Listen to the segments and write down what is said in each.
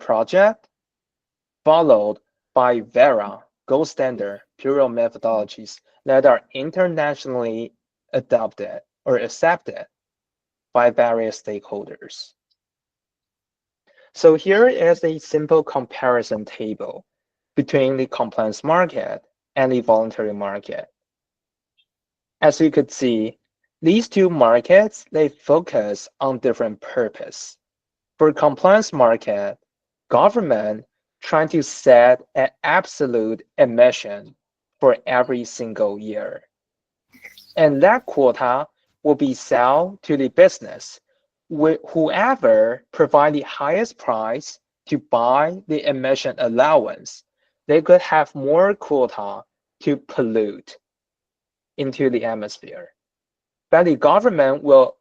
project, followed by Vera, gold standard, Puro methodologies that are internationally adopted or accepted by various stakeholders. So here is a simple comparison table between the compliance market and the voluntary market. As you could see, these two markets, they focus on different purpose. For compliance market, government trying to set an absolute emission for every single year. And that quota will be sold to the business. Whoever provide the highest price to buy the emission allowance, they could have more quota to pollute into the atmosphere. But the government will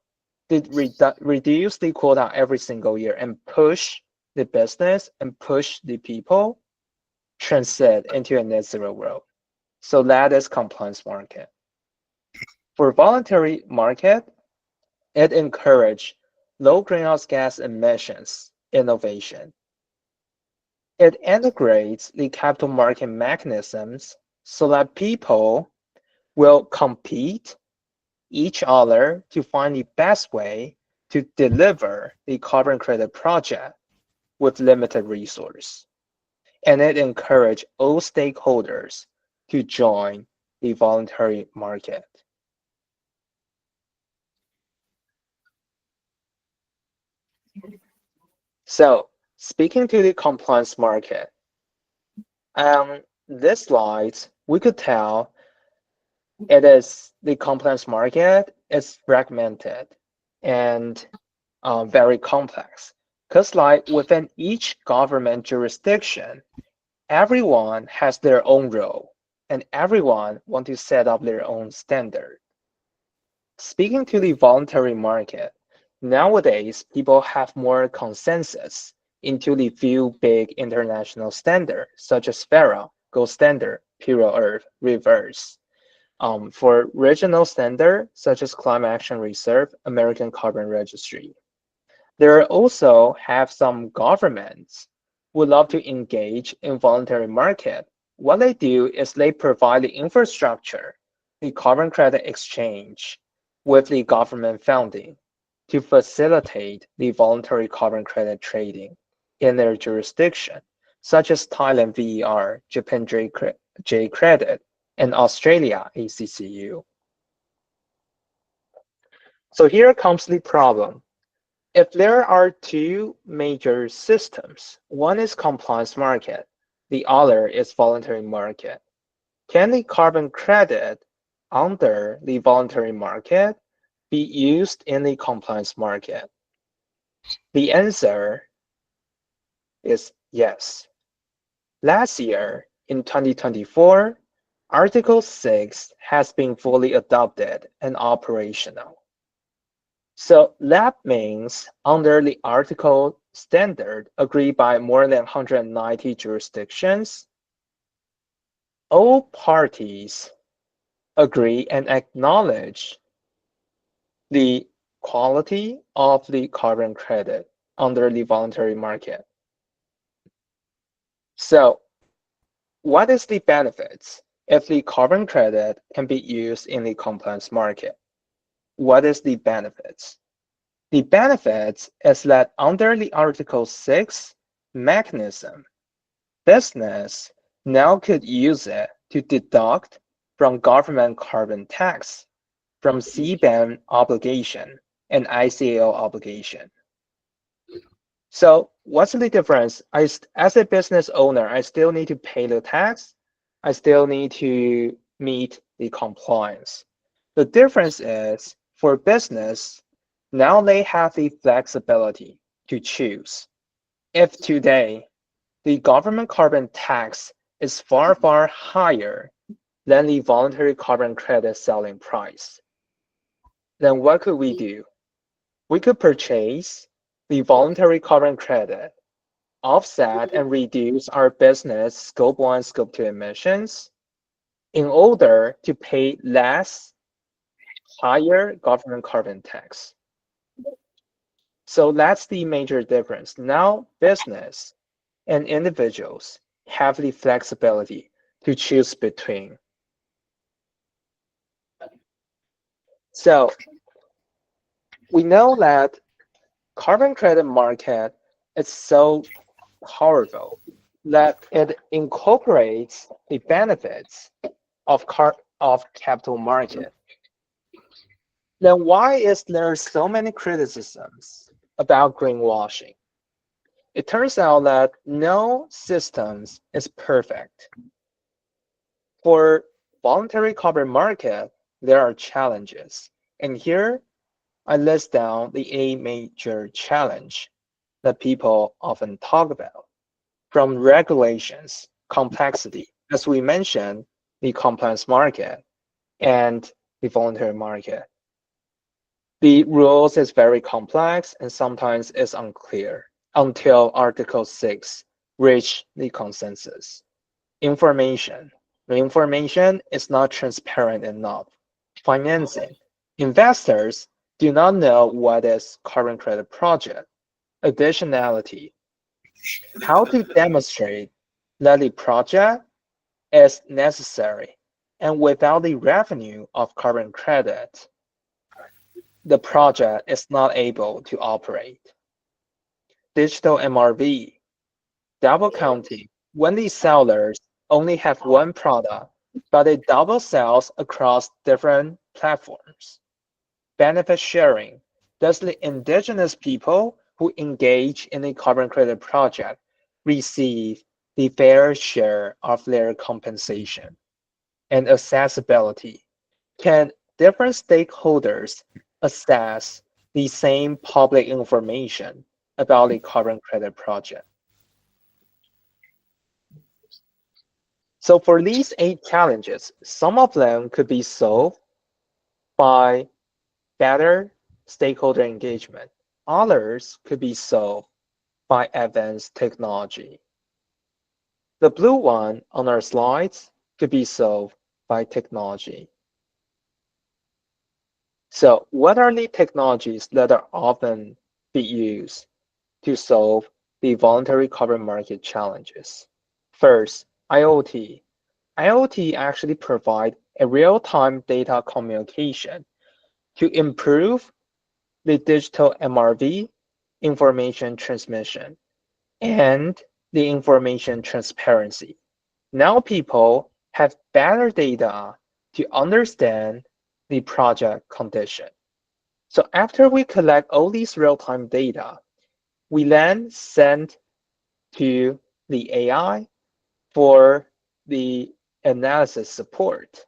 reduce the quota every single year and push the business and push the people transit into a net zero world. So that is compliance market. For voluntary market, it encourages low greenhouse gas emissions innovation. It integrates the capital market mechanisms so that people will compete each other to find the best way to deliver the carbon credit project with limited resource. And it encourages all stakeholders to join the voluntary market. So speaking to the compliance market, this slide, we could tell it is the compliance market is fragmented and very complex. Because like within each government jurisdiction, everyone has their own role and everyone wants to set up their own standard. Speaking to the voluntary market, nowadays people have more consensus into the few big international standards such as FARA, Gold Standard, Pure Earth, Reverse. For regional standard such as Climate Action Reserve, American Carbon Registry. There also have some governments who love to engage in voluntary market. What they do is they provide the infrastructure, the carbon credit exchange with the government funding to facilitate the voluntary carbon credit trading in their jurisdiction, such as Thailand VER, Japan J Credit, and Australia ACCU. So here comes the problem. If there are two major systems, one is compliance market, the other is voluntary market. Can the carbon credit under the voluntary market be used in the compliance market? The answer is yes. Last year, in 2024, Article 6 has been fully adopted and operational. So that means under the article standard agreed by more than 190 jurisdictions, all parties agree and acknowledge the quality of the carbon credit under the voluntary market. So what is the benefits if the carbon credit can be used in the compliance market? What is the benefits? The benefits is that under the Article 6 mechanism, business now could use it to deduct from government carbon tax, from CBAM obligation and ICAO obligation. So what's the difference? As a business owner, I still need to pay the tax. I still need to meet the compliance. The difference is for business, now they have the flexibility to choose. If today the government carbon tax is far, far higher than the voluntary carbon credit selling price, then what could we do? We could purchase the voluntary carbon credit, offset and reduce our business scope 1, scope 2 emissions in order to pay less higher government carbon tax. So that's the major difference. Now business and individuals have the flexibility to choose between. So we know that carbon credit market is so powerful that it incorporates the benefits of capital market. Then why is there so many criticisms about greenwashing? It turns out that no systems is perfect. For voluntary carbon market, there are challenges. And here I list down the 8 major challenge that people often talk about. From regulations, complexity, as we mentioned, the compliance market and the voluntary market. The rules is very complex and sometimes is unclear until Article 6 reach the consensus. Information. The information is not transparent enough. Financing. Investors do not know what is carbon credit project. Additionality. How to demonstrate that the project is necessary and without the revenue of carbon credit, the project is not able to operate. Digital MRV, double counting, when the sellers only have one product, but it double sells across different platforms. Benefit sharing, does the indigenous people who engage in a carbon credit project receive the fair share of their compensation? And accessibility, can different stakeholders access the same public information about the carbon credit project? So for these 8 challenges, some of them could be solved by better stakeholder engagement. Others could be solved by advanced technology. The blue one on our slides could be solved by technology. So what are the technologies that are often be used to solve the voluntary carbon market challenges? First, IoT. IoT actually provide a real-time data communication to improve the digital MRV, information transmission, and the information transparency. Now people have better data to understand the project condition. So after we collect all these real-time data, we then send to the AI for the analysis support.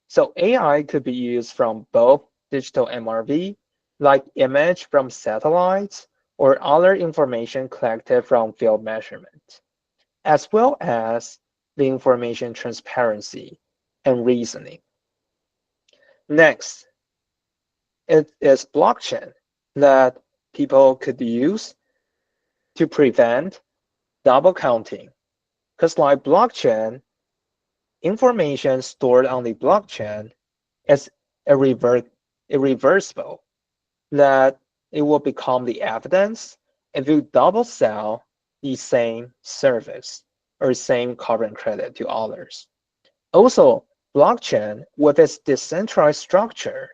So AI could be used from both digital MRV, like image from satellites, or other information collected from field measurement, as well as the information transparency and reasoning. Next, it is blockchain that people could use to prevent double counting. Because like blockchain, information stored on the blockchain is irreversible, that it will become the evidence if you double sell the same service or same carbon credit to others. Also, blockchain, with its decentralized structure,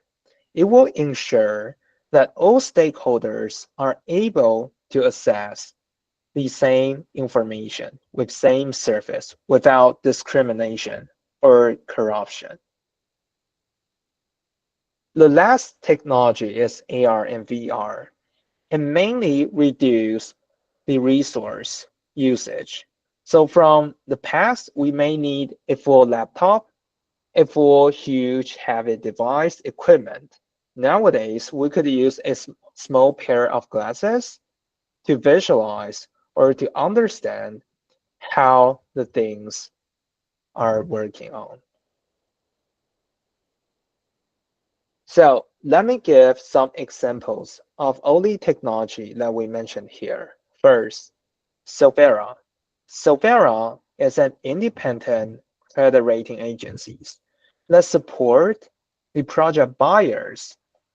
it will ensure that all stakeholders are able to access the same information with same service without discrimination or corruption. The last technology is AR and VR, and mainly reduce the resource usage. So from the past, we may need a full laptop, a full huge heavy device equipment. Nowadays, we could use a small pair of glasses to visualize or to understand how the things are working on. So let me give some examples of all the technology that we mentioned here. First, Silvera. Silvera is an independent credit rating agency that support the project buyers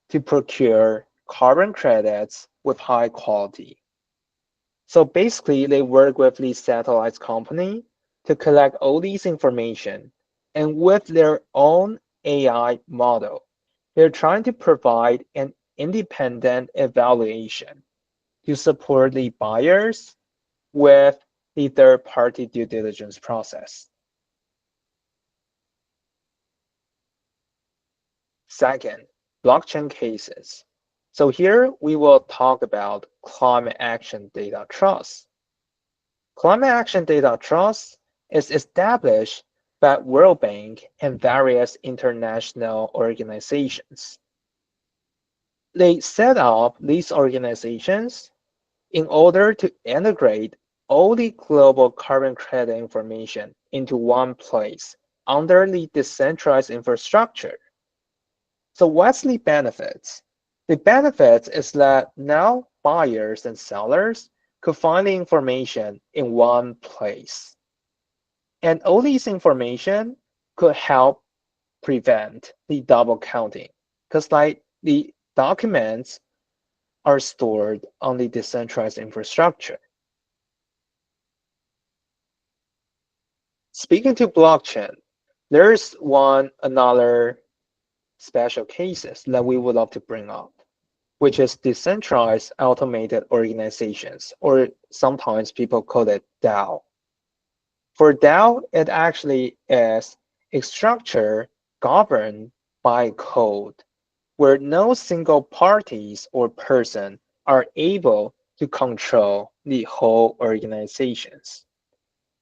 to procure carbon credits with high quality. So basically, they work with the satellite company to collect all these information, and with their own AI model, they're trying to provide an independent evaluation to support the buyers with the third-party due diligence process. Second, blockchain cases. So here we will talk about climate action data trust. Climate action data trust is established by World Bank and various international organizations. They set up these organizations in order to integrate all the global carbon credit information into one place under the decentralized infrastructure. So what's the benefits? The benefits is that now buyers and sellers could find the information in one place. And all these information could help prevent the double counting because like the documents are stored on the decentralized infrastructure. Speaking to blockchain, there's another special cases that we would love to bring up, which is decentralized automated organizations, or sometimes people call it DAO. For DAO, it actually is a structure governed by code where no single parties or person are able to control the whole organizations.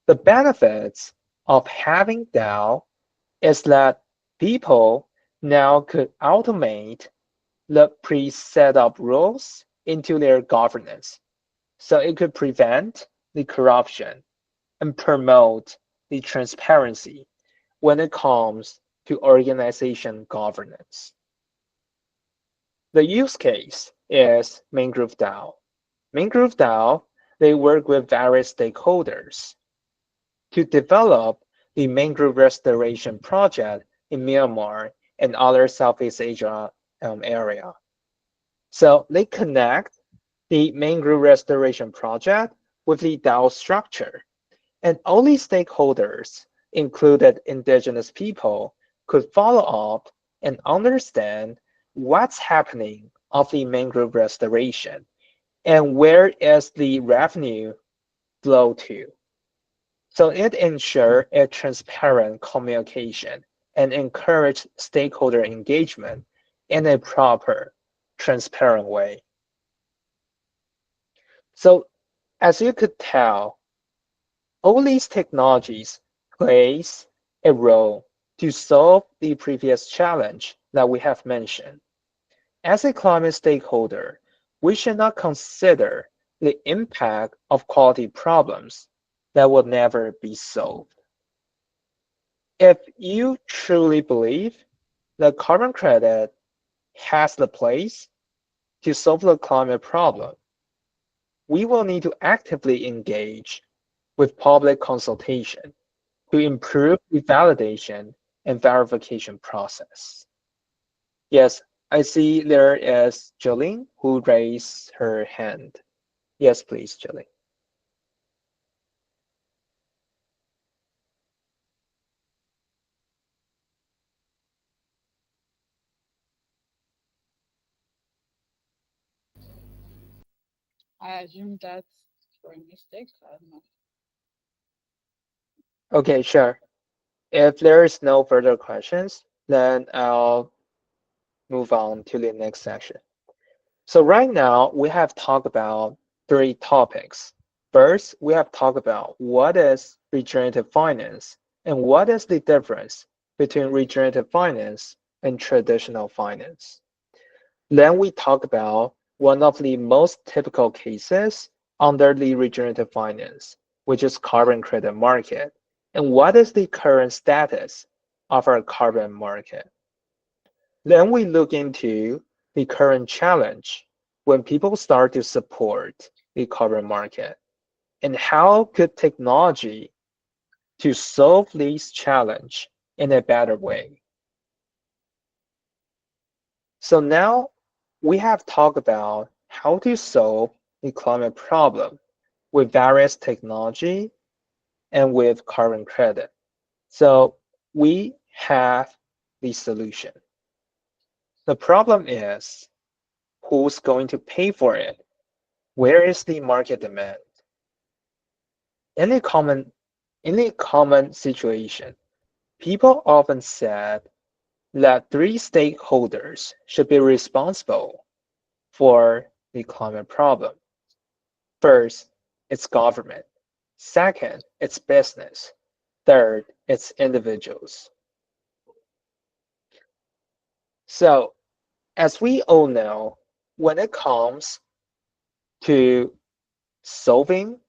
The benefits of having DAO is that people now could automate the pre-set up rules into their governance. So it could prevent the corruption and promote the transparency when it comes to organization governance. The use case is Mangrove DAO. Mangrove DAO, they work with various stakeholders to develop the mangrove restoration project in Myanmar and other Southeast Asia area. So they connect the mangrove restoration project with the DAO structure. And all these stakeholders, included indigenous people, could follow up and understand what's happening of the mangrove restoration and where is the revenue flow to. So it ensures a transparent communication and encourage stakeholder engagement in a proper, transparent way. So as you could tell, all these technologies plays a role to solve the previous challenge that we have mentioned. As a climate stakeholder, we should not consider the impact of quality problems that will never be solved. If you truly believe that carbon credit has the place to solve the climate problem, we will need to actively engage with public consultation to improve the validation and verification process. Yes, I see there is Jolene who raised her hand. Yes, please, Jolene. I assume that's for a mistake. I don't know. Okay, sure. If there is no further questions, then I'll move on to the next section. So right now, we have talked about three topics. First, we have talked about what is regenerative finance and what is the difference between regenerative finance and traditional finance. Then we talk about one of the most typical cases under the regenerative finance, which is carbon credit market, and what is the current status of our carbon market. Then we look into the current challenge when people start to support the carbon market and how could technology to solve this challenge in a better way. So now we have talked about how to solve the climate problem. with various technology and with carbon credit. So we have the solution. The problem is who's going to pay for it? Where is the market demand? In a common situation, people often said that three stakeholders should be responsible for the climate problem. First, it's government. Second, it's business. Third, it's individuals. So, as we all know, when it comes to solving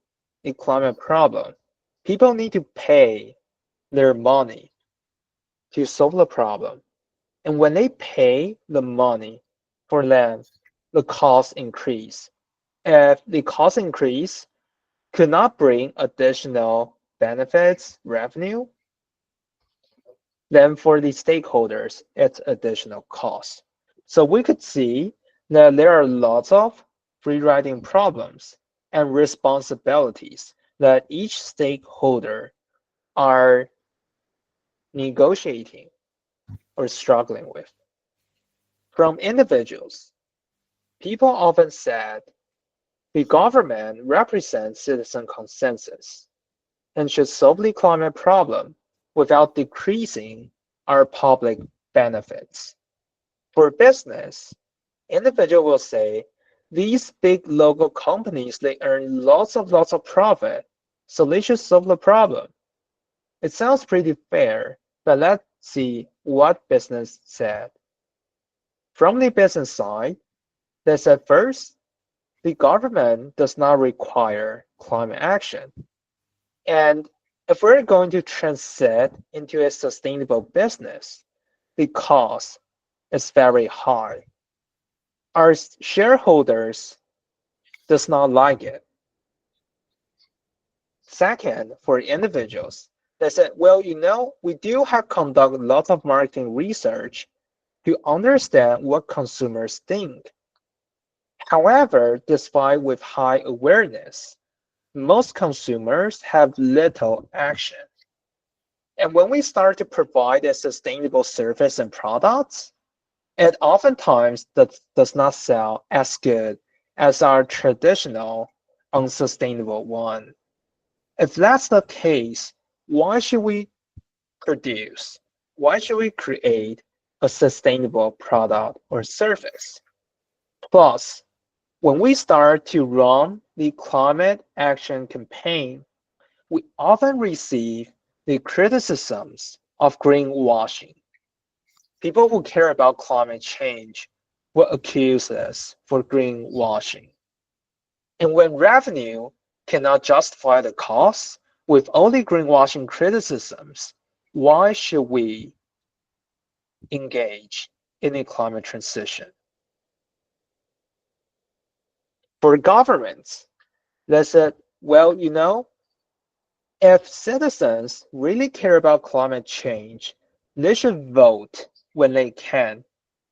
the climate problem, people need to pay their money to solve the problem. And when they pay the money for them, the cost increase. If the cost increase could not bring additional benefits, revenue, then for the stakeholders, it's additional cost. So we could see that there are lots of free riding problems and responsibilities that each stakeholder are negotiating or struggling with. From individuals, people often said the government represents citizen consensus and should solve the climate problem without decreasing our public benefits. For business, individual will say these big local companies, they earn lots of profit, so they should solve the problem. It sounds pretty fair, but let's see what business said. From the business side, they said first, the government does not require climate action. And if we're going to transit into a sustainable business, the cost is very high. Our shareholders does not like it. Second, for individuals, they said, well, we do have conduct lots of marketing research to understand what consumers think. However, despite with high awareness, most consumers have little action. And when we start to provide a sustainable service and products, it oftentimes does not sell as good as our traditional unsustainable one. If that's the case, why should we produce? Why should we create a sustainable product or service? Plus, when we start to run the climate action campaign, we often receive the criticisms of greenwashing. People who care about climate change will accuse us for greenwashing. And when revenue cannot justify the cost with only greenwashing criticisms, why should we engage in a climate transition? For governments, they said, well, if citizens really care about climate change, they should vote when they can,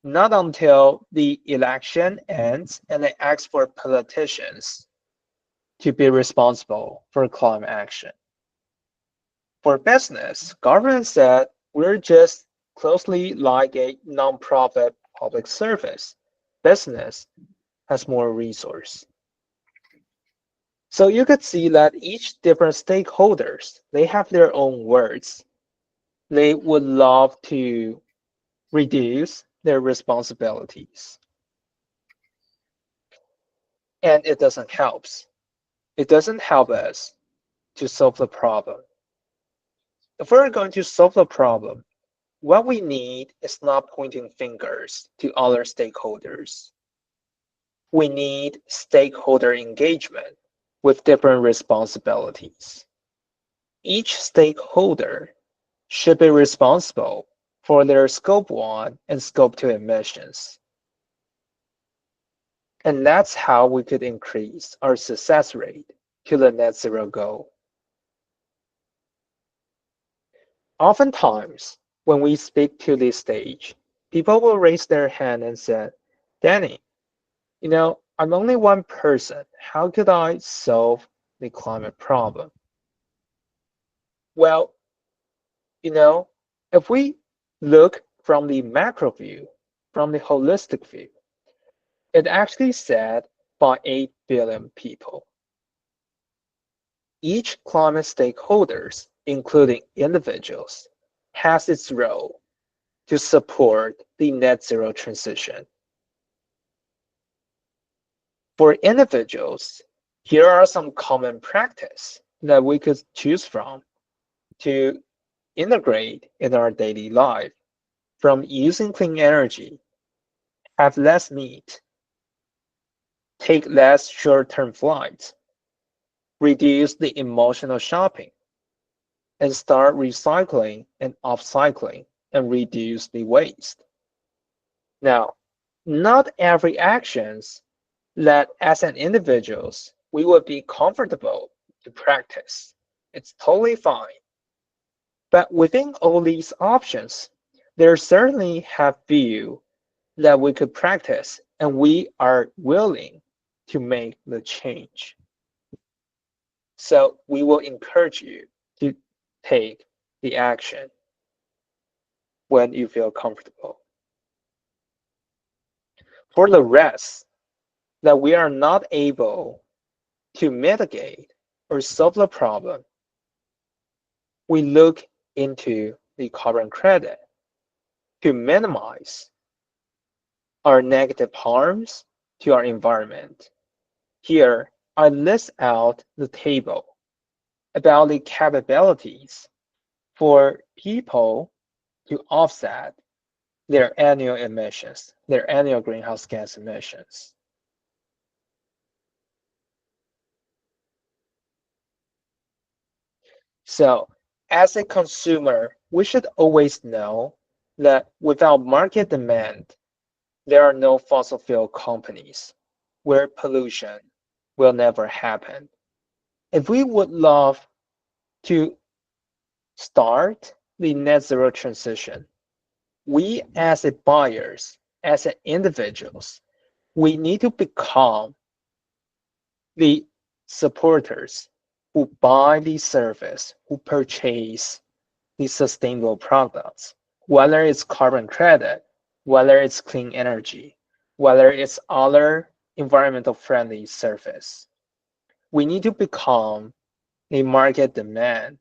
not until the election ends and they ask for politicians to be responsible for climate action. For business, government said we're just closely like a nonprofit public service. Business has more resource. So you could see that each different stakeholders, they have their own words. They would love to reduce their responsibilities. And it doesn't help. It doesn't help us to solve the problem. If we're going to solve the problem, what we need is not pointing fingers to other stakeholders. We need stakeholder engagement with different responsibilities. Each stakeholder should be responsible for their Scope 1 and Scope 2 emissions. And that's how we could increase our success rate to the net zero goal. Oftentimes, when we speak to this stage, people will raise their hand and say, Danny, I'm only one person. How could I solve the climate problem? Well, if we look from the macro view, from the holistic view, it actually said by 8 billion people. Each climate stakeholders, including individuals, has its role to support the net zero transition. For individuals, here are some common practices that we could choose from to integrate in our daily life, from using clean energy, have less meat, take less short-term flights, reduce the emotional shopping, and start recycling and upcycling and reduce the waste. Now, not every actions that as an individuals we would be comfortable to practice. It's totally fine. But within all these options, there certainly have few that we could practice and we are willing to make the change. So we will encourage you to take the action when you feel comfortable. For the rest, that we are not able to mitigate or solve the problem, we look into the carbon credit to minimize our negative harms to our environment. Here, I list out the table about the capabilities for people to offset their annual emissions, their annual greenhouse gas emissions. So, as a consumer, we should always know that without market demand, there are no fossil fuel companies where pollution will never happen. If we would love to start the net zero transition, we as a buyers, as an individuals, we need to become the supporters who buy the service, who purchase the sustainable products, whether it's carbon credit, whether it's clean energy, whether it's other environmental friendly service. We need to become a market demand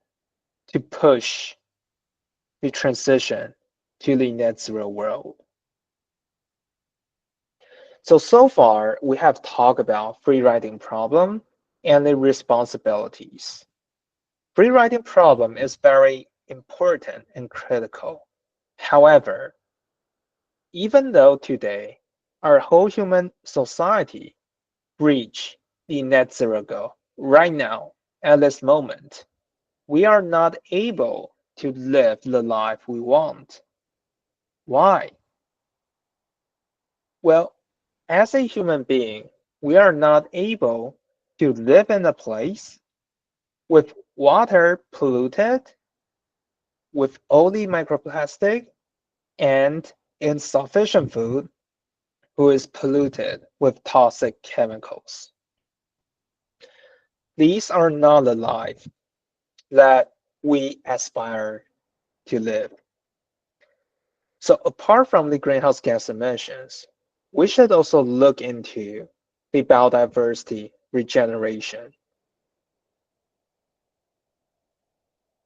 to push the transition to the net zero world. So far, we have talked about free riding problem and the responsibilities. Free riding problem is very important and critical. However, even though today our whole human society reach the net zero goal, right now, at this moment, we are not able to live the life we want. Why? Well, as a human being, we are not able to live in a place with water polluted, with all the microplastic, and insufficient food who is polluted with toxic chemicals. These are not the life that we aspire to live. So apart from the greenhouse gas emissions, we should also look into the biodiversity regeneration.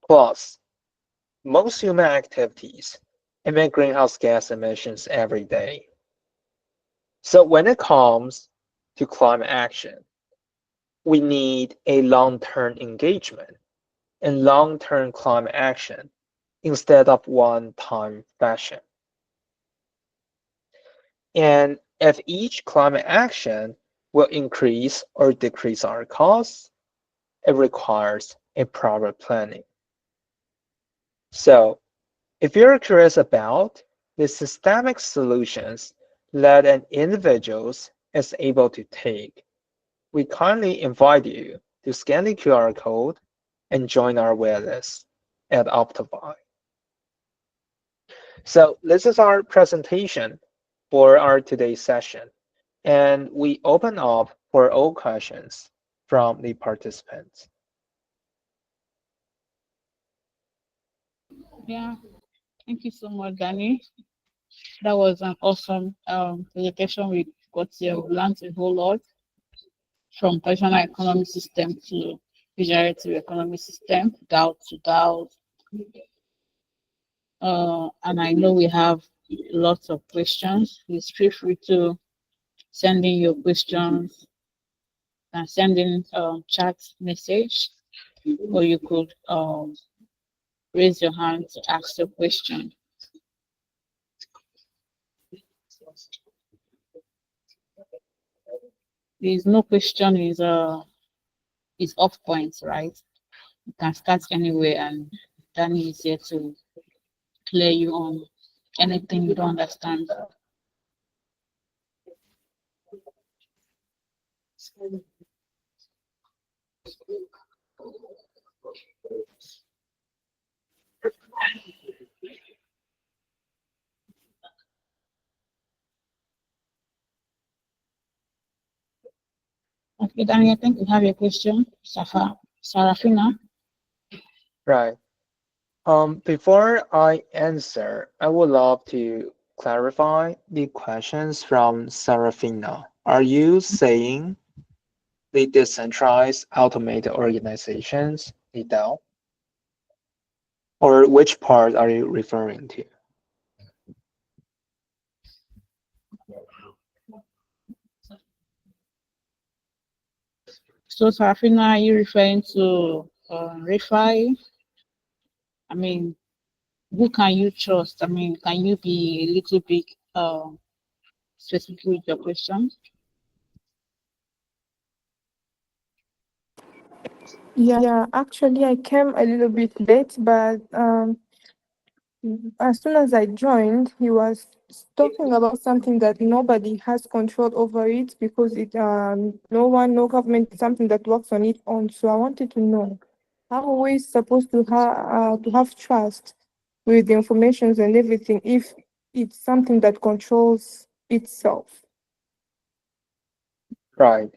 Plus, most human activities emit greenhouse gas emissions every day. So when it comes to climate action, we need a long-term engagement and long-term climate action instead of one-time fashion. And if each climate action will increase or decrease our costs, it requires a proper planning. So if you're curious about the systemic solutions that an individual is able to take, we kindly invite you to scan the QR code and join our waitlist at Optify. So this is our presentation for our today's session, and we open up for all questions from the participants. Yeah, thank you so much, Danny. That was an awesome presentation. We got here, we learned a whole lot from traditional economic system to regenerative economic system, DAO to DAO. And I know we have lots of questions. Please feel free to send in your questions and send in chat message, or you could raise your hand to ask your question. There's no question is off point, right? You can start anywhere, and Danny is here to clear you on anything you don't understand. Okay, Danny, I think we have a question. Sarafina. Right. Before I answer, I would love to clarify the questions from Serafina. Are you saying the decentralized automated organizations, the DAO? Or which part are you referring to? So, Sarafina, are you referring to ReFi? I mean, who can you trust? I mean, can you be a little bit specific with your question? Yeah, actually, I came a little bit late, but as soon as I joined, he was talking about something that nobody has control over it because no government is something that works on its own. So I wanted to know how are we supposed to have trust with the informations and everything if it's something that controls itself. Right.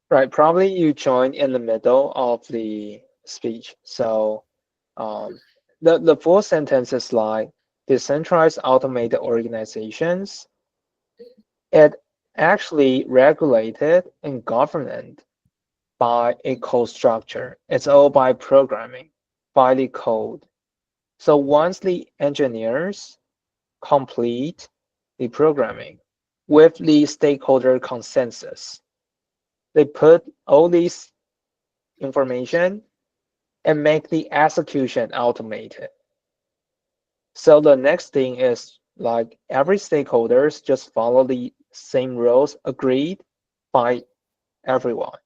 Right. Probably you joined in the middle of the speech. So the full sentence is like decentralized automated organizations. It actually regulated and governed by a code structure. It's all by programming, by the code. So once the engineers complete the programming with the stakeholder consensus, they put all these information and make the execution automated. So the next thing is like every stakeholders just follow the same rules agreed by everyone.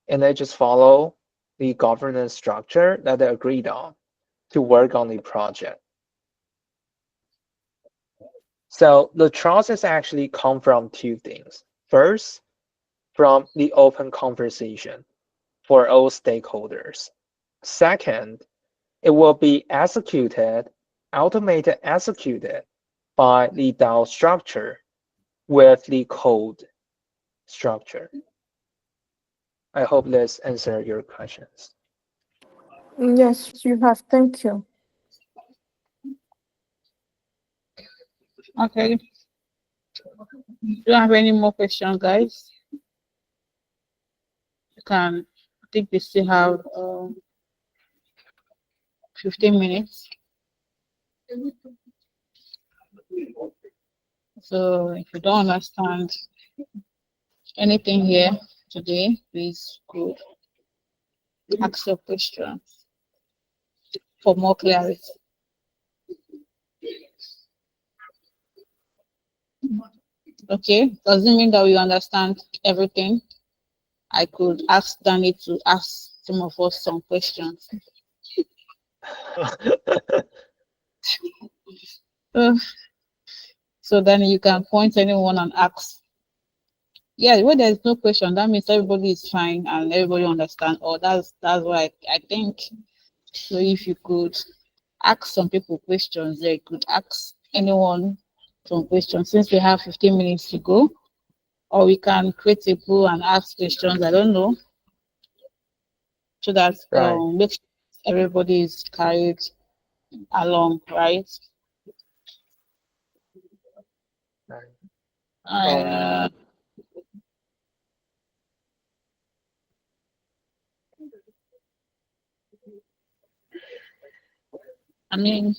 And they just follow the governance structure that they agreed on to work on the project. So the trust is actually come from two things. First, from the open conversation for all stakeholders. Second, it will be automated executed by the DAO structure with the code structure. I hope this answers your questions. Yes, you have. Thank you. Okay. Do you have any more questions, guys? You can, I think we still have 15 minutes. So if you don't understand anything here today, please go ask your question for more clarity. Okay, doesn't mean that we understand everything. I could ask Danny to ask some of us some questions. So then you can point anyone and ask. Yeah, when there's no question, that means everybody is fine and everybody understand. Or that's why I think. So if you could ask some people questions, they could ask anyone some questions. Since we have 15 minutes to go, or we can create a pool and ask questions. I don't know, so that Right. make sure everybody is carried along, right? Right. Uh, I mean,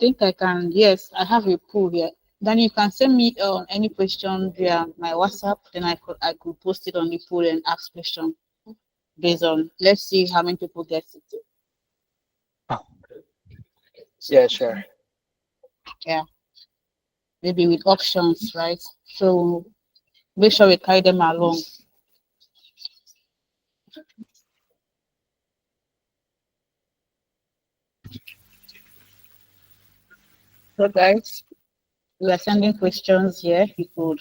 think I can. Yes, I have a pool here. Then you can send me any question via my WhatsApp. Then I could post it on the pool and ask question based on. Let's see how many people get it. Oh. Yeah, sure. Yeah, maybe with options, right? So make sure we carry them along. So guys, we are sending questions here. You could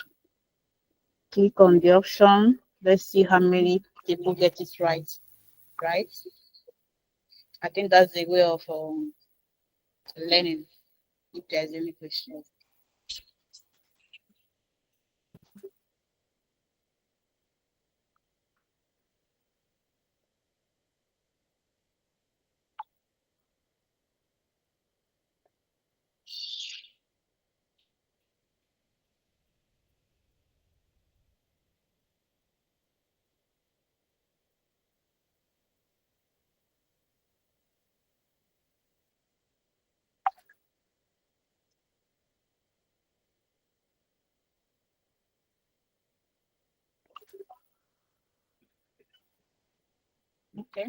click on the option. Let's see how many people get it right. Right? I think that's the way of learning. If there's any questions. Okay.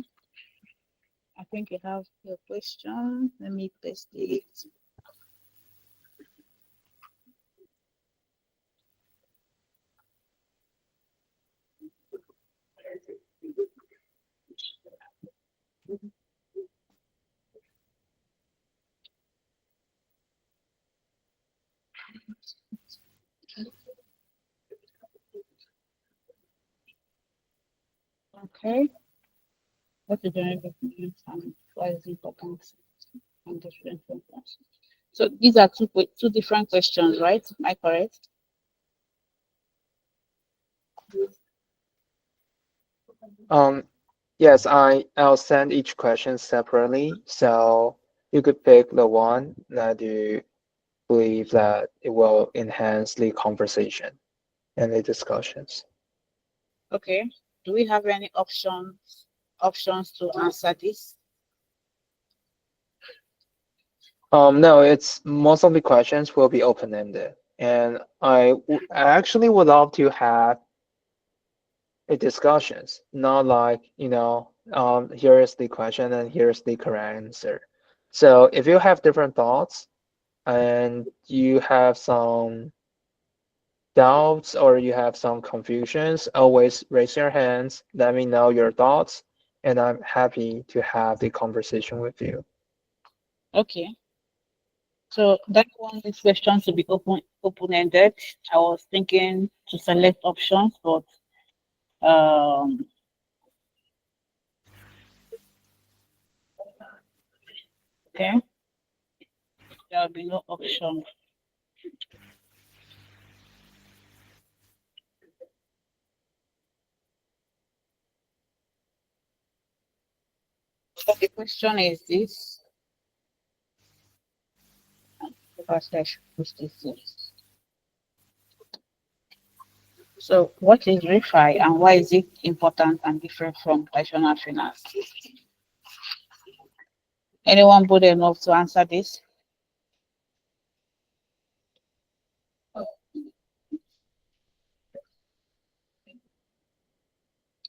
I think you have your question. Let me paste it. Okay. What is generative finance and why is it important and different from that? So these are two different questions, right? Am I correct? Yes, I'll send each question separately, so you could pick the one that you believe that it will enhance the conversation and the discussions. Okay. Do we have any options to answer this? No, it's most of the questions will be open-ended, and I actually would love to have a discussions, not like, here is the question and here's the correct answer. So if you have different thoughts and you have some doubts or you have some confusions, always raise your hands, let me know your thoughts, and I'm happy to have the conversation with you. Okay. So that one is question to be open-ended. I was thinking to select options, but okay, there will be no option. So the question is this. First, I should post this here. So what is ReFi and why is it important and different from traditional finance? Anyone bold enough to answer this?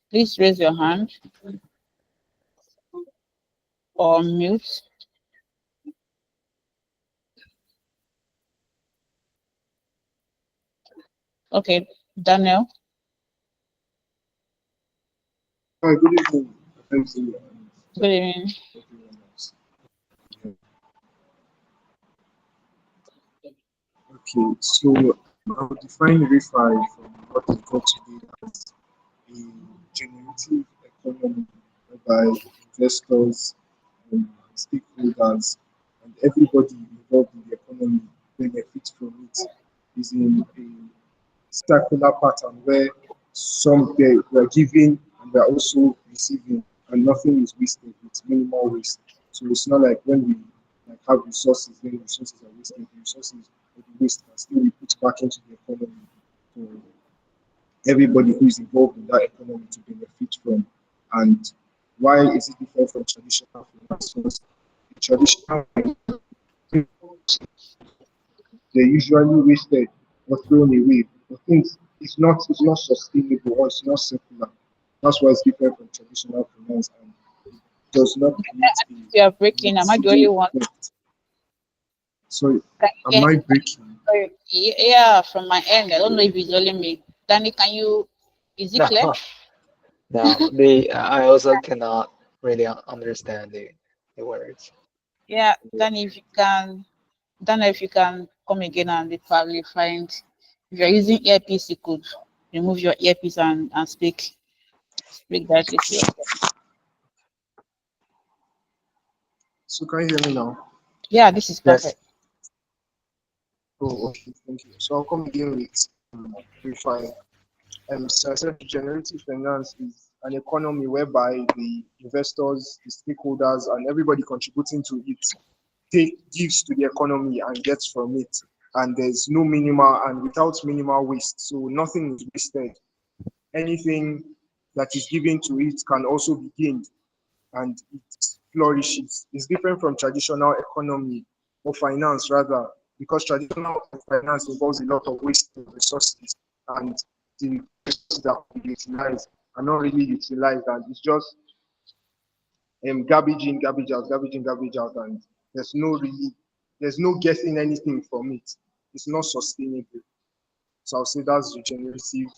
Please raise your hand or mute. Okay, Daniel. Hi, good evening. Thank you. Good evening. Okay, so I'll define ReFi from what we got today as a generative economy whereby investors, stakeholders, and everybody involved in the economy benefit from it using a circular pattern where some they were giving and they're also receiving, and nothing is wasted. It's minimal waste. So it's not like when we like have resources, then the resources are wasted. The resources or the waste can still be put back into the economy for everybody who is involved in that economy to benefit from. And why is it different from traditional finance? Because the traditional they're usually wasted or thrown away. But things it's not sustainable or it's not circular. That's why it's different from traditional finance and it does not create You are a breaking. Am I the only residual one? effect. So Can am you I hear breaking? me? Yeah, from my end. I don't know if it's only me. Danny, can you? Is it clear? No, no. The I also cannot really understand the words. Yeah, Danny, if you can, don't know if you can come again and probably find. If you're using earpiece, you could remove your earpiece and speak directly to yourself. So can you hear me now? Yeah, this is Yes. perfect. Oh, okay, thank you. So I'll come again with ReFi. So I said regenerative finance is an economy whereby the investors, the stakeholders, and everybody contributing to it gives to the economy and gets from it. And there's no minimal and without minimal waste. So nothing is wasted. Anything that is given to it can also be gained and it flourishes. It's different from traditional economy or finance rather, because traditional finance involves a lot of waste of resources and the resources that we utilize are not really utilized and it's just garbage in, garbage out, garbage in, garbage out, and there's no getting anything from it. It's not sustainable. So I'll say that's regenerative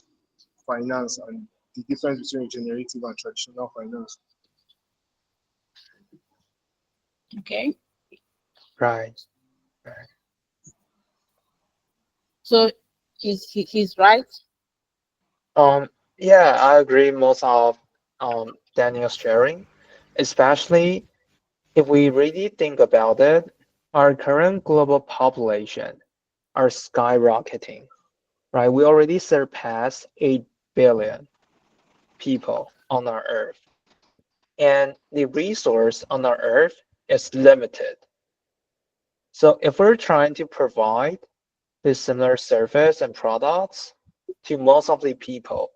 finance and the difference between regenerative and traditional finance. Okay. Right. Right. So he's right. Yeah, I agree most of Daniel's sharing, especially if we really think about it, our current global population are skyrocketing, right? We already surpassed 8 billion people on our Earth, and the resource on our Earth is limited. So if we're trying to provide the similar service and products to most of the people,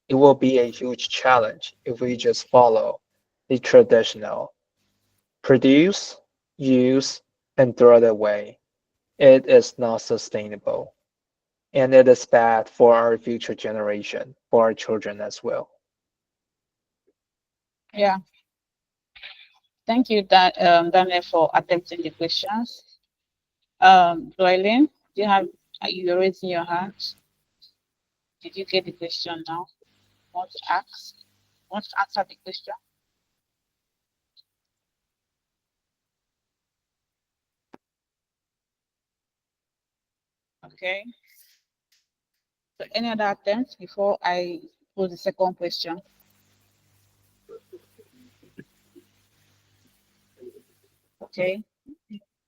it will be a huge challenge if we just follow the traditional produce, use, and throw it away. It is not sustainable. And it is bad for our future generation, for our children as well. Yeah. Thank you, Daniel, for attempting the questions. Doylin, do you have? Are you raising your hand? Did you get the question now? Want to ask? Want to answer the question? Okay. So any other attempts before I pose the second question? Okay.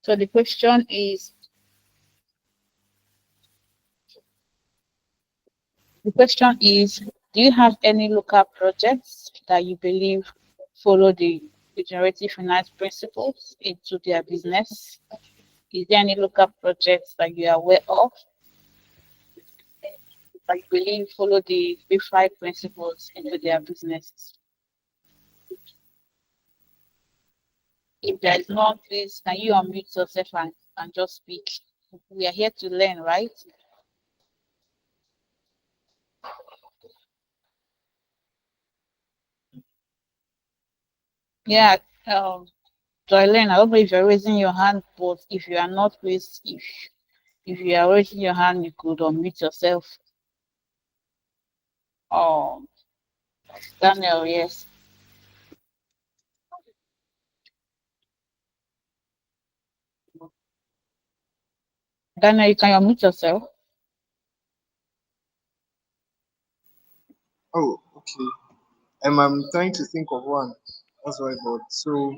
So the question is, do you have any local projects that you believe follow the regenerative finance principles into their business? Is there any local projects that you are aware of that you believe follow the ReFi principles into their businesses? If there is none, please can you unmute yourself and just speak? We are here to learn, right? Yeah, Joylene, I don't know if you're raising your hand, but if you are not, please, if you are raising your hand, you could unmute yourself. Oh, Daniel, yes. Daniel, you can unmute yourself. Oh, okay. I'm trying to think of one. That's why I thought. So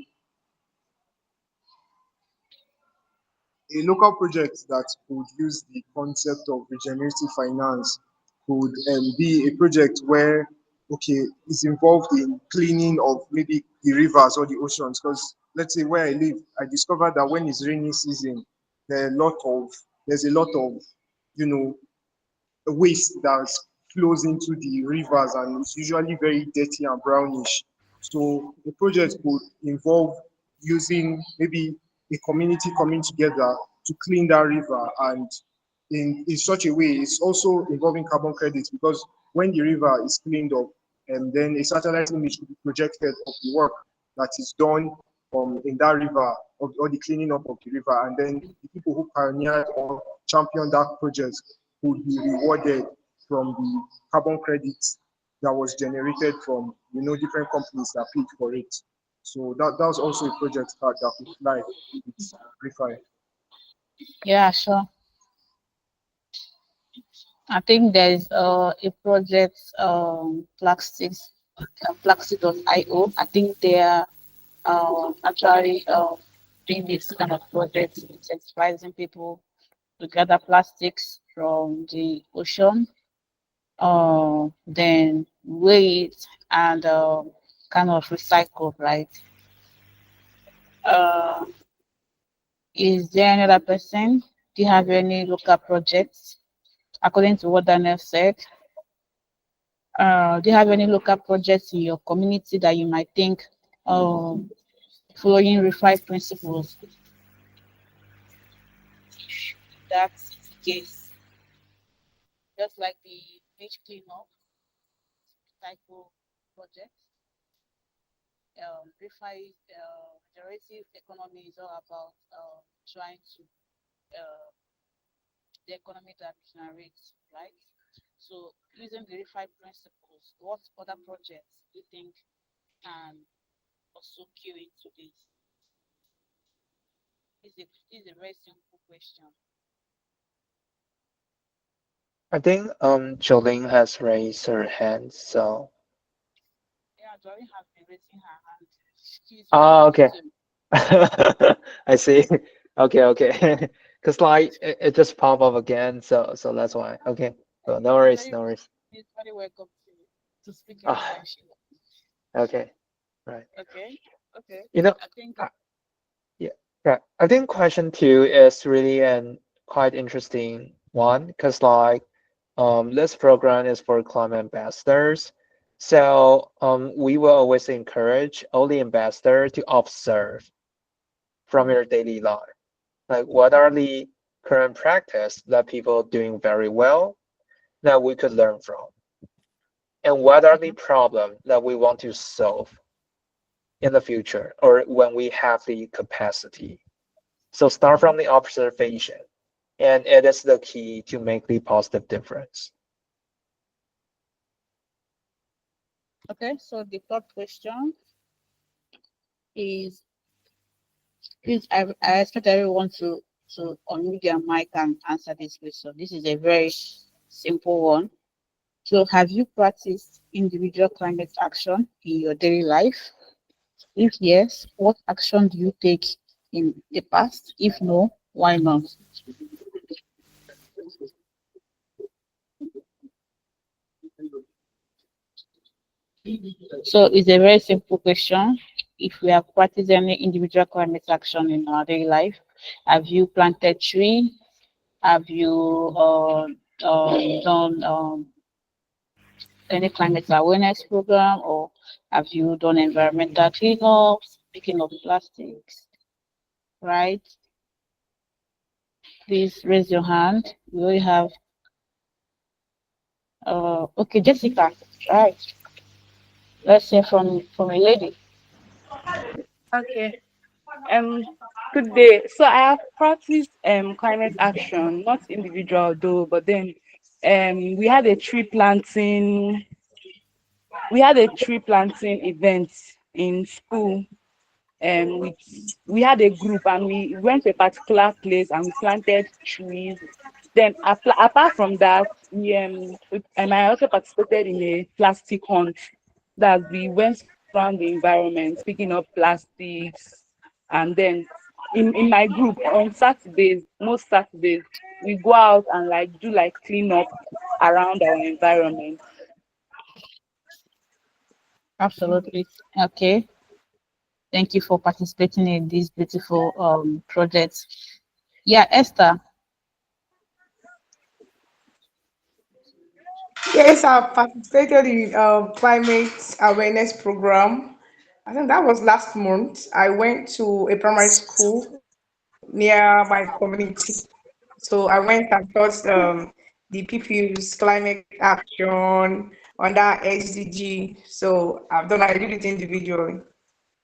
a local project that could use the concept of regenerative finance could be a project where, okay, it's involved in cleaning of maybe the rivers or the oceans. Because let's say where I live, I discovered that when it's rainy season, there's a lot of, you know, waste that flows into the rivers, and it's usually very dirty and brownish. So the project could involve using maybe a community coming together to clean that river, and in such a way it's also involving carbon credits, because when the river is cleaned up, and then a satellite image will be projected of the work that is done in that river, of or the cleaning up of the river, and then the people who pioneered or championed that project would be rewarded from the carbon credits that was generated from, you know, different companies that paid for it. So that was also a project that could fly with ReFi. Yeah, sure. I think there's a project, plastic.io. I think they are actually doing this kind of project, incentivizing people to gather plastics from the ocean, then weigh it and kind of recycle, right? Uh, is there any other person? Do you have any local projects? According to what Daniel said, do you have any local projects in your community that you might think following ReFi principles? That's the case. Just like the beach cleanup cycle project, ReFi regenerative economy is all about trying to uh, the economy that generates, right? So using the ReFi principles, what other projects do you think can also cue into this? This is a very simple question. I think Jolene has raised her hand, so Yeah, Joy has been raising her hand. She's ah, ready okay. to. I see. Okay, okay. Cause like it just pop up again, so that's why. Okay. So no She's worries, very, no worries. she's very welcome to speak anytime Ah, she wants. okay, right. Okay, okay. You know, I think uh, yeah, yeah. I think question two is really an quite interesting one, because like this program is for climate ambassadors. So we will always encourage all the ambassadors to observe from your daily life. Like what are the current practice that people doing very well that we could learn from? And what are the mhm, problems that we want to solve in the future or when we have the capacity? So start mhm. from the observation, and it is the key to make the positive difference. Okay, so the third question is please, I expect everyone to unmute their mic and answer this question. This is a very simple one. So, have you practiced individual climate action in your daily life? If yes, what action do you take in the past? If no, why not? So, it's a very simple question. If we have practiced any individual climate action in our daily life, have you planted tree? Have you done any climate awareness program, or have you done environmental cleanups, picking up plastics, right? Please raise your hand. We only have, okay, Jessica, right? Let's hear from a lady. Okay. Um, Good day. So I have practiced climate action, not individual though, but then we had a tree planting. We had a tree planting event in school. We had a group and we went to a particular place and we planted trees. Then apart from that, I also participated in a plastic hunt, that we went around the environment picking up plastics. And then in my group on Saturdays, most Saturdays, we go out and like do like cleanup around our environment. Absolutely. Okay. Thank you for participating in this beautiful project. Yeah, Esther. Yes, I've participated in climate awareness program. I think that was last month. I went to a primary school near my community. So I went and taught the PPU's climate action under SDG. So I did it individually,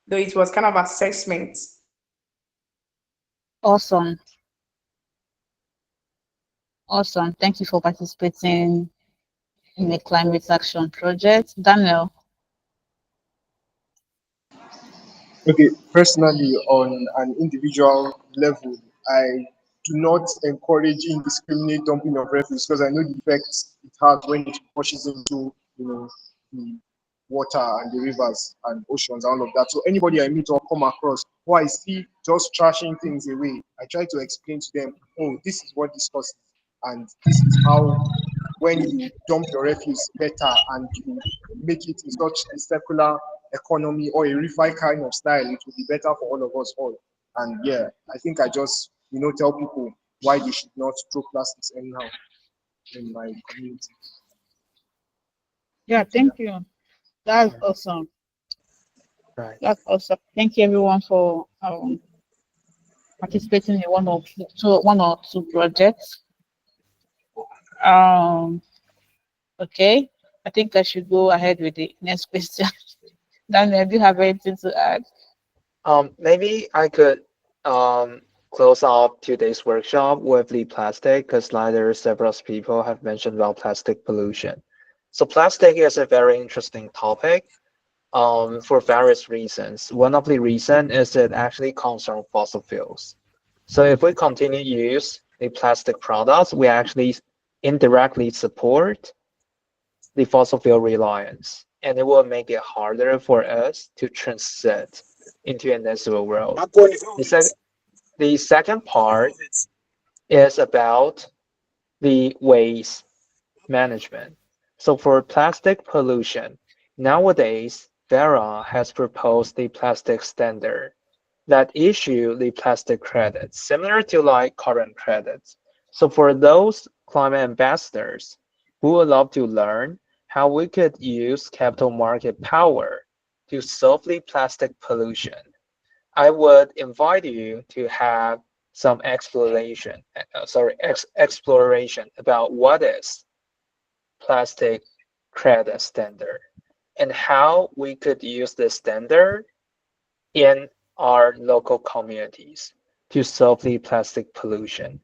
though it was kind of assessment. Awesome. Awesome. Thank you for participating in the climate action project. Daniel. Okay, personally, on an individual level, I do not encourage indiscriminate dumping of refuse because I know the effects it has when it pushes into, the water and the rivers and oceans and all of that. So anybody I meet or come across who I see just trashing things away, I try to explain to them, oh, this is what this causes, and this is how when you dump your refuse better and you make it in such a circular economy or a ReFi kind of style, it will be better for all of us all. And yeah, I think I just tell people why they should not throw plastics anyhow in my community. Yeah, thank you. That's awesome. Right. That's awesome. Thank you everyone for participating in one or two projects. Okay. I think I should go ahead with the next question. Daniel, do you have anything to add? Maybe I could close off today's workshop with the plastic because later several people have mentioned about plastic pollution. So plastic is a very interesting topic for various reasons. One of the reasons is it actually comes from fossil fuels. So if we continue to use the plastic products, we actually indirectly support the fossil fuel reliance, and it will make it harder for us to transit into a net zero world. The second part is about the waste management. So for plastic pollution, nowadays, Vera has proposed the plastic standard that issue the plastic credits, similar to like carbon credits. So for those climate ambassadors who would love to learn how we could use capital market power to solve the plastic pollution, I would invite you to have some exploration about what is plastic credit standard and how we could use this standard in our local communities to solve the plastic pollution.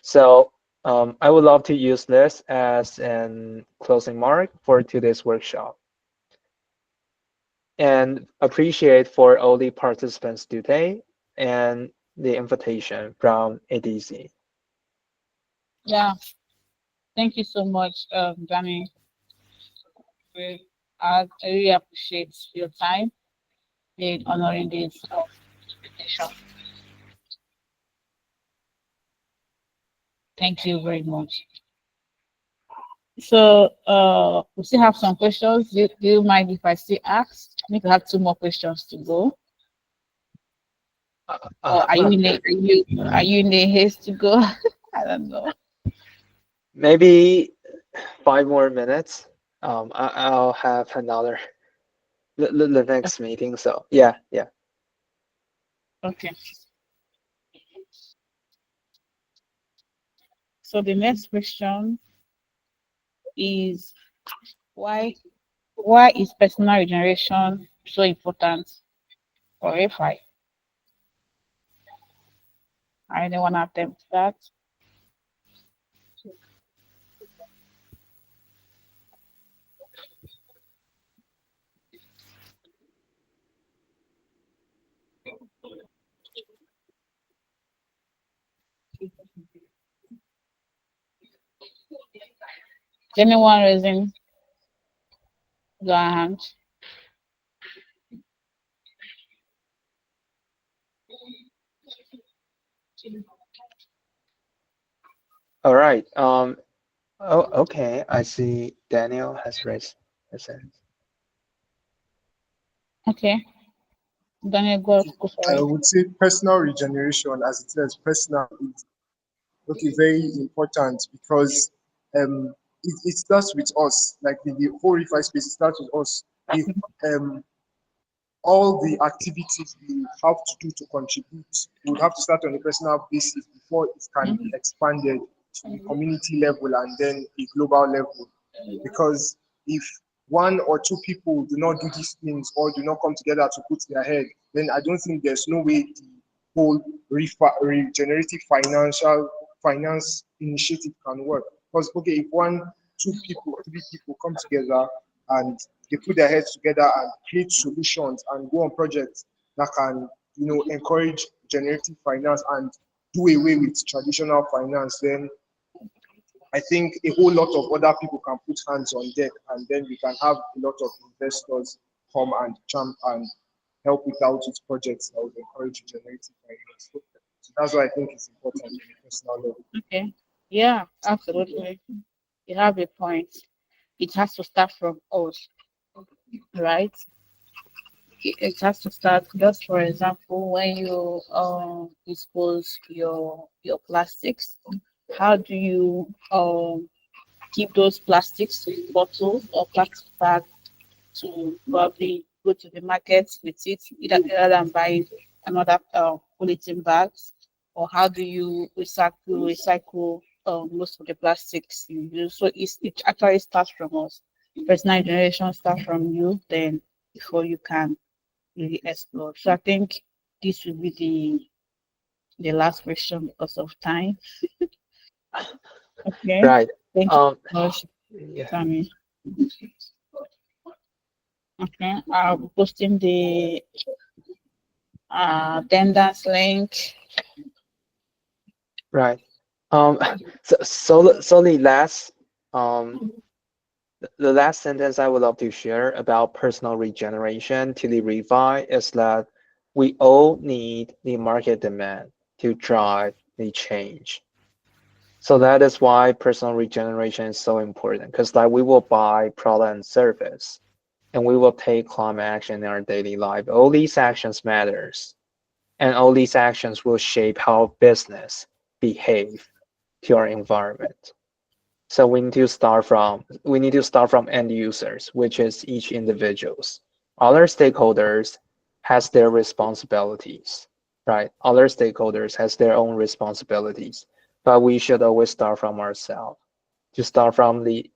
So I would love to use this as an closing mark for today's workshop and appreciate for all the participants today and the invitation from ADC. Yeah, thank you so much, Danny. I really appreciate your time in honoring this invitation. Thank you very much. So we still have some questions. Do you mind if I still ask? I need to have two more questions to go. Or are you in a haste to go? I don't know. Maybe 5 more minutes. I'll have another the next meeting. So yeah. Okay. So the next question is why is personal regeneration so important for ReFi? I don't want to attempt that. Is anyone raising their hand? All right. Oh, okay. I see Daniel has raised his hand. Okay, Daniel, go for I it. would say personal regeneration, as it says, personal is okay, very important because it starts with us, like the whole ReFi space, it starts with us. If um, all the activities we have to do to contribute, we would have to start on a personal basis before it can be expanded to the community level and then a global level. Because if one or two people do not do these things or do not come together to put their head, then I don't think there's no way the whole regenerative financial finance initiative can work. Because okay, if one, two people, three people come together and they put their heads together and create solutions and go on projects that can, encourage generative finance and do away with traditional finance, then I think a whole lot of other people can put hands on deck, and then we can have a lot of investors come and jump and help with out with projects that would encourage generative finance. So that's why I think it's important on a personal level. Okay, yeah, absolutely. You have a point. It has to start from us, right? It has to start. Just for example, when you dispose your plastics, how do you keep those plastics bottles or plastic bags to probably go to the market with it, either rather than buy another polythene bags, or how do you recycle most of the plastics you use? So it actually starts from us. Personal generation starts from you, then before you can really explore. So I think this will be the last question because of time. Okay. Right. Thank you Um, so much, yeah, Tammy. Okay. I'll be posting the attendance link. right. Um, so the last, um, the last sentence I would love to share about personal regeneration to the refi is that we all need the market demand to drive the change. So that is why personal regeneration is so important, because like we will buy product and service, and we will take climate action in our daily life. All these actions matters, and all these actions will shape how business behave to our environment. So we need to start from end users, which is each individuals. Other stakeholders has their responsibilities, right? Other stakeholders has their own responsibilities, but we should always start from ourselves, to start from the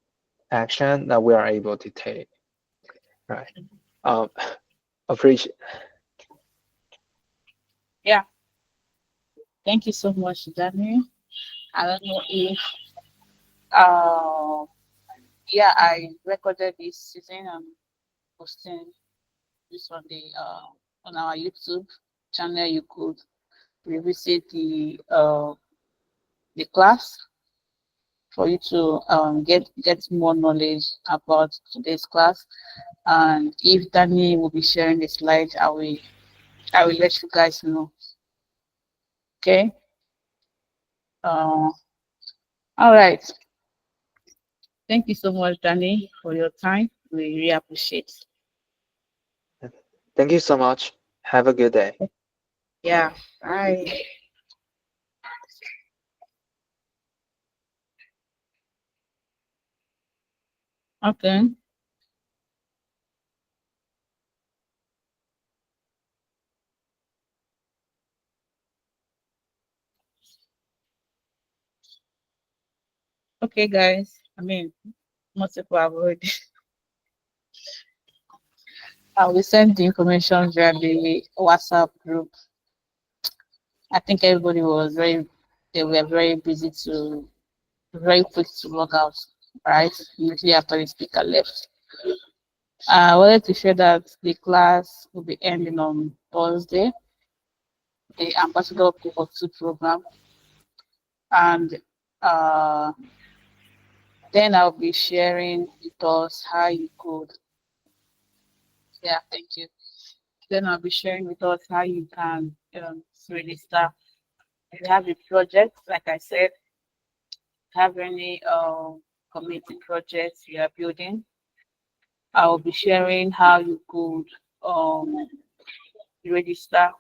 action that we are able to take, right? Um, appreciate. Yeah. Thank you so much, Danny. I don't know if uh yeah, I recorded this season and posting this on the on our YouTube channel. You could revisit the class for you to get more knowledge about today's class. And if Danny will be sharing the slides, I will let you guys know. Okay. Uh, all right. Thank you so much, Danny, for your time. We really appreciate. Thank you so much. Have a good day. Yeah. Bye. Okay. Okay, guys. I mean, most people have already. I will send the information via the WhatsApp group. I think everybody was they were very busy very quick to log out, right? Immediately after the speaker left. I wanted to share that the class will be ending on Thursday, the Ambassador Cohort 2 program. And uh, then I'll be sharing with us how you could, yeah, thank you. Then I'll be sharing with us how you can register. If you have a project, like I said, have any community projects you are building. I will be sharing how you could register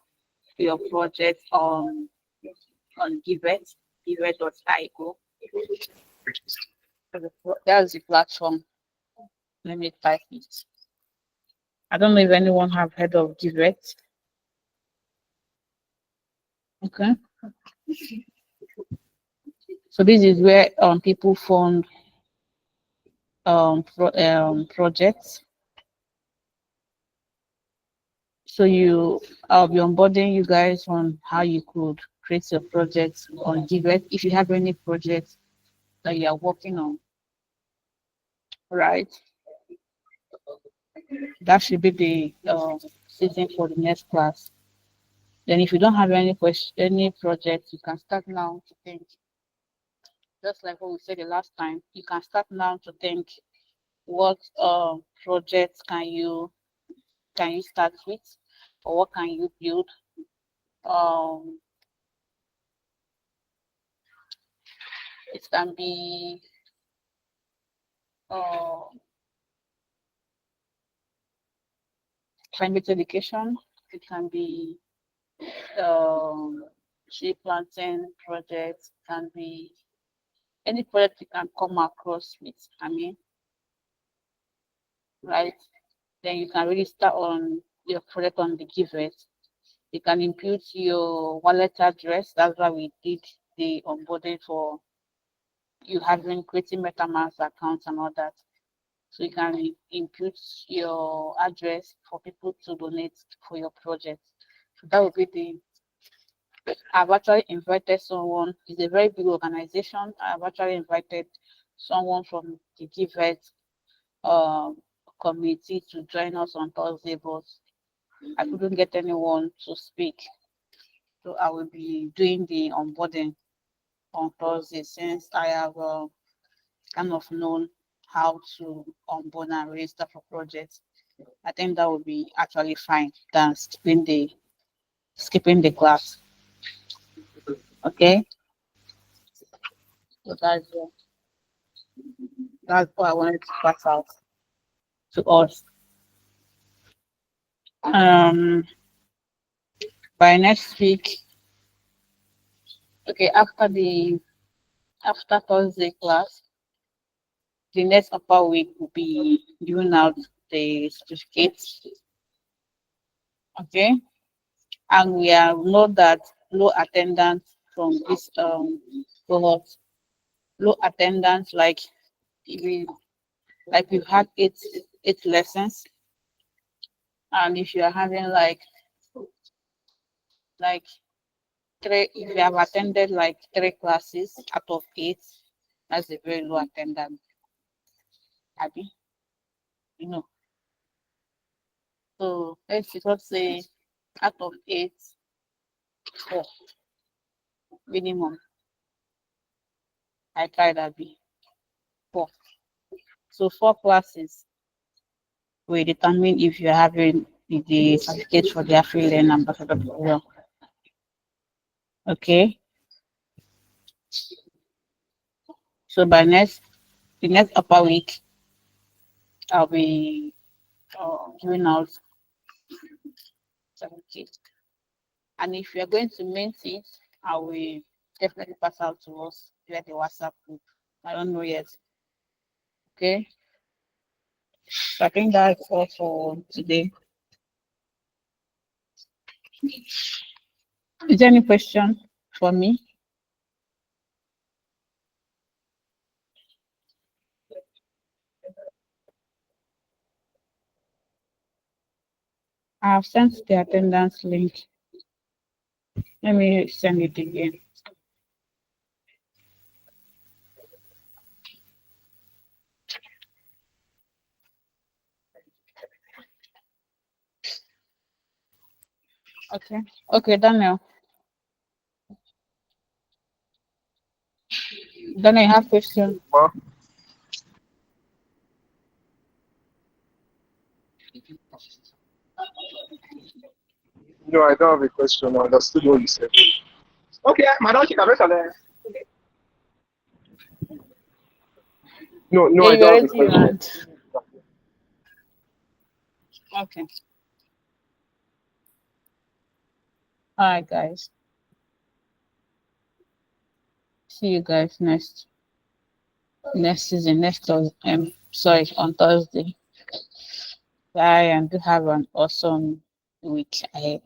your project on Givet, givet.io. That's the platform. Let me type it. I don't know if anyone have heard of Givet. Okay. So this is where people fund projects. So I'll be onboarding you guys on how you could create your projects on Givet. If you have any projects that you are working on, right? That should be the season for the next class. Then if you don't have any projects, you can start now to think. Just like what we said the last time, you can start now to think what projects can you start with, or what can you build. It can be climate education. It can be tree planting projects. It can be any project you can come across with. I mean, right? Then you can really start on your project on the Givet. You can input your wallet address. That's why we did the onboarding for you having creating MetaMask accounts and all that. So you can input your address for people to donate for your project. So that would be I've actually invited someone. It's a very big organization. I've actually invited someone from the Givet committee to join us on Thursday, but I couldn't get anyone to speak. So I will be doing the onboarding on Thursday since I have kind of known how to onboard and register for projects. I think that would be actually fine than skipping the class. Okay. So that's what I wanted to pass out to us. By next week, okay, after Thursday class, the next upper week will be giving out the certificates. Okay, and we know that low attendance from this cohort, low attendance we've had eight lessons, and if you are having like three, if you have attended like 3 classes out of 8, that's a very low attendance. Abby, you know. So let's say out of 8, 4 minimum. I tried Abby 4. So 4 classes will determine if you're having the certificate for the free learning ambassador program. Okay. So by the next upper week, I'll be giving out certificates. And if you're going to mint it, I will definitely pass out to us via the WhatsApp group. I don't know yet. Okay. So I think that's all for today. Is there any question for me? I have sent the attendance link. Let me send it again. Okay, Daniel. Daniel, you have question? No, I don't have a question. I understood what you said. Okay, madam, she can rest on there. No, no, Yeah, I you were don't have a raising your question. hand. Okay. All right, guys. See you guys next season, next Thursday. Sorry, on Thursday. Bye, and do have an awesome week ahead.